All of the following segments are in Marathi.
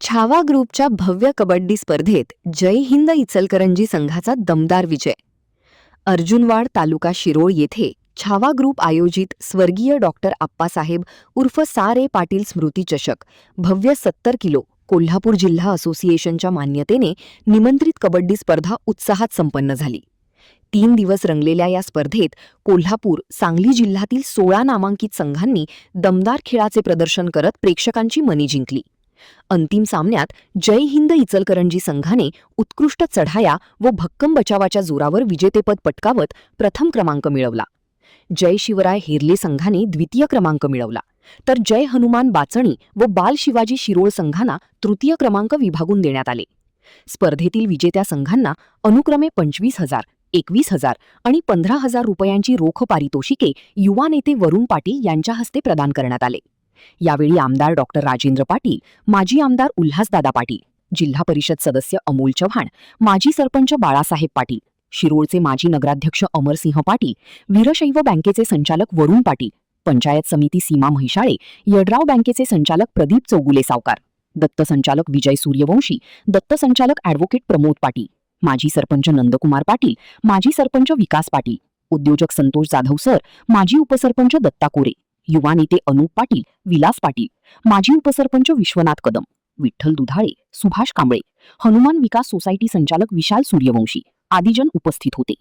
छावा ग्रुपच्या भव्य कबड्डी स्पर्धेत जय हिंद इचलकरंजी संघाचा दमदार विजय. अर्जुनवाड तालुका शिरोळ येथे छावा ग्रुप आयोजित स्वर्गीय डॉक्टर आप्पासाहेब उर्फ सा.रे. पाटील स्मृती चषक भव्य 70 किलो कोल्हापूर जिल्हा असोसिएशनच्या मान्यतेने निमंत्रित कबड्डी स्पर्धा उत्साहात संपन्न झाली. 3 दिवस रंगलेल्या या स्पर्धेत कोल्हापूर, सांगली जिल्ह्यातील 16 नामांकित संघांनी दमदार खेळाचे प्रदर्शन करत प्रेक्षकांची मने जिंकली. अंतिम सामन्यात जय हिंद इचलकरंजी संघाने उत्कृष्ट चढाया व भक्कम बचावाच्या जोरावर विजेतेपद पटकावत प्रथम क्रमांक मिळवला. जय शिवराय हेरले संघाने द्वितीय क्रमांक मिळवला, तर जय हनुमान बाचणी व बाल शिवाजी शिरोळ संघांना तृतीय क्रमांक विभागून देण्यात आले. स्पर्धेतील विजेत्या संघांना अनुक्रमे 25,000, 21,000 आणि 15,000 रुपयांची रोख पारितोषिके युवा नेते वरुण पाटील यांच्या हस्ते प्रदान करण्यात आले. यावेळी आमदार डॉक्टर राजेंद्र पाटील, माजी आमदार उल्हासदादा पाटील, जिल्हा परिषद सदस्य अमोल चव्हाण, माजी सरपंच बाळासाहेब पाटील, शिरोळचे माजी नगराध्यक्ष अमरसिंह पाटील, वीरशैव बँकेचे संचालक वरुण पाटील, पंचायत समिती सीमा म्हैसाळे, यड्राव बँकेचे संचालक प्रदीप चौगुले सावकार, दत्त संचालक विजय सूर्यवंशी, दत्त संचालक ॲडव्होकेट प्रमोद पाटील, माजी सरपंच नंदकुमार पाटील, माजी सरपंच विकास पाटील, उद्योजक संतोष जाधव सर, माजी उपसरपंच दत्ता कोरे, युवा नेते अनुप पाटील, विलास पाटील, माजी उपसरपंच विश्वनाथ कदम, विठ्ठल दुधाळे, सुभाष कांबळे, हनुमान विकास सोसायटी संचालक विशाल सूर्यवंशी आदी जन उपस्थित होते.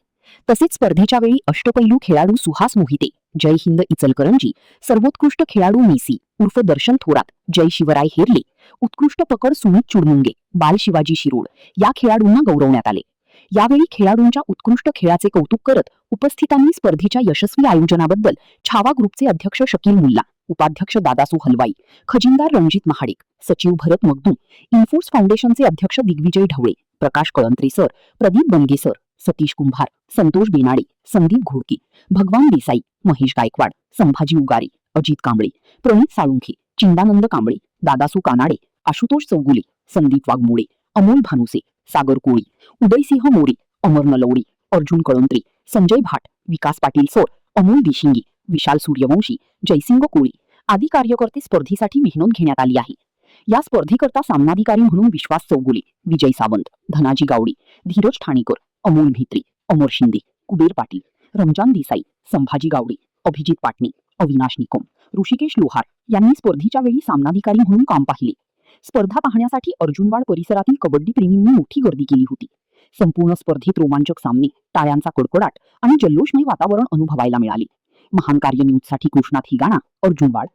तसेच स्पर्धेच्या वेळी अष्टपैलू खेळाडू सुहास मोहिते, जय हिंद इचलकरंजी, सर्वोत्कृष्ट खेळाडू मेसी उर्फ दर्शन थोरात, जय शिवराय हेरले, उत्कृष्ट पकड सुमित चुडमुंगे, बाल शिवाजी शिरोळ या खेळाडूंना गौरवण्यात आले. यावेळी खेळाडूंच्या उत्कृष्ट खेळाचे कौतुक करत उपस्थितांनी स्पर्धेच्या यशस्वी आयोजनाबद्दल छावा ग्रुपचे अध्यक्ष शकील मुल्ला, उपाध्यक्ष दादासू हलवाई, खजिनदार रणजित महाडिक, सचिव भरत मगदूम, इन्फोर्स फाउंडेशनचे अध्यक्ष दिग्विजय ढवळे, प्रकाश कळंत्रे सर, प्रदीप बनगे सर, सतीश कुंभार, संतोष बेनाडे, संदीप घोडके, भगवान देसाई, महेश गायकवाड, संभाजी उगारे, अजित कांबळे, प्रणित साळुंखे, चिंदानंद कांबळे, दादासू कानाडे, आशुतोष चौगुले, संदीप वाघमोडे, अमोल भानुसे, सागर कोळी, उदयसिंह मोरे, अमर नलवडे, अर्जुन कळंत्रे, संजय भाट, विकास पाटील सर, अमोल देशिंगे, विशाल सूर्यवंशी, जयसिंग कोळी आदी कार्यकर्ते स्पर्धेसाठी मेहनत घेण्यात आली आहे. या स्पर्धेकरता सामनाधिकारी म्हणून विश्वास चौगुले, विजय सावंत, धनाजी गावडे, धीरज ठाणेकर, अमोल म्हेत्रे, अमर शिंदे, कुबेर पाटील, रमजान देसाई, संभाजी गावडे, अभिजित पाटणे, अविनाश निकम, ऋषिकेश लोहार यांनी स्पर्धेच्या वेळी सामनाधिकारी म्हणून काम पाहिले. स्पर्धा पाहण्यासाठी अर्जुनवाड परिसरातील कबड्डी प्रेमींनी मोठी गर्दी केली होती. संपूर्ण स्पर्धेत रोमांचक सामने, टाळ्यांचा कडकडाट आणि जल्लोषमय वातावरण अनुभवायला मिळाले. महान कार्य न्यूजसाठी कृष्णा थिगाणा, अर्जुनवाड.